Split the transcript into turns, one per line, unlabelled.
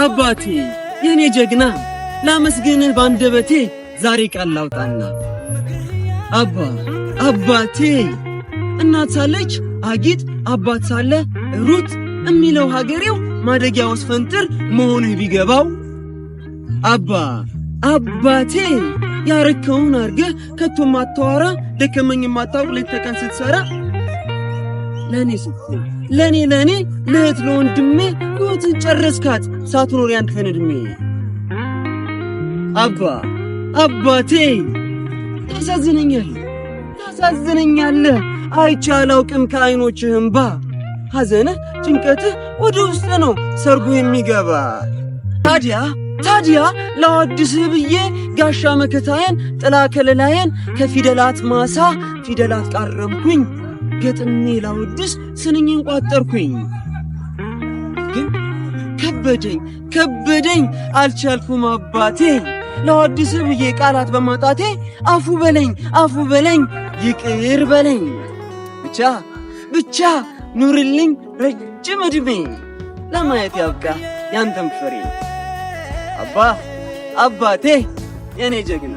አባቴ የኔ ጀግና ላመስግንህ ባንደበቴ ዛሬ ቃል ላውጣና አባቴ እናት ሳለች አጊጥ አባት ሳለ ሩት እሚለው ሀገሬው ማደጊያውስ ፈንጥር መሆንህ ቢገባው አባቴ ያረከውን አርገህ ከቶ ማታወራ ደከመኝ ማታውቅ ሌት ተቀን ስትሰራ ለኔ ስትል ለኔ ለእህት ለወንድሜ ሕይወትን ጨረስካት ሳትኖር ያንተ እድሜ አባቴ ታሳዝነኛለህ አይቼ አላውቅም ከዓይኖችህ እምባ ሐዘንህ ጭንቀትህ ወደ ውስጥ ነው ሰርጉ የሚገባ ታዲያ ላወድስህ ብዬ ጋሻ መከታዬን ጥላ ከለላዬን ከፊደላት ማሳ ፊደላት ቃረምኩኝ ገጥሜ ላወድስ ስንኝን ቋጠርኩኝ ግን ከበደኝ አልቻልኩም አባቴ ላወድስህ ብዬ ቃላት በማጣቴ አፉ በለኝ ይቅር በለኝ ብቻ ኑርልኝ ረጅም ዕድሜ ለማየት ያብቃ ያንተም ፍሬ አባቴ የኔ ጀግና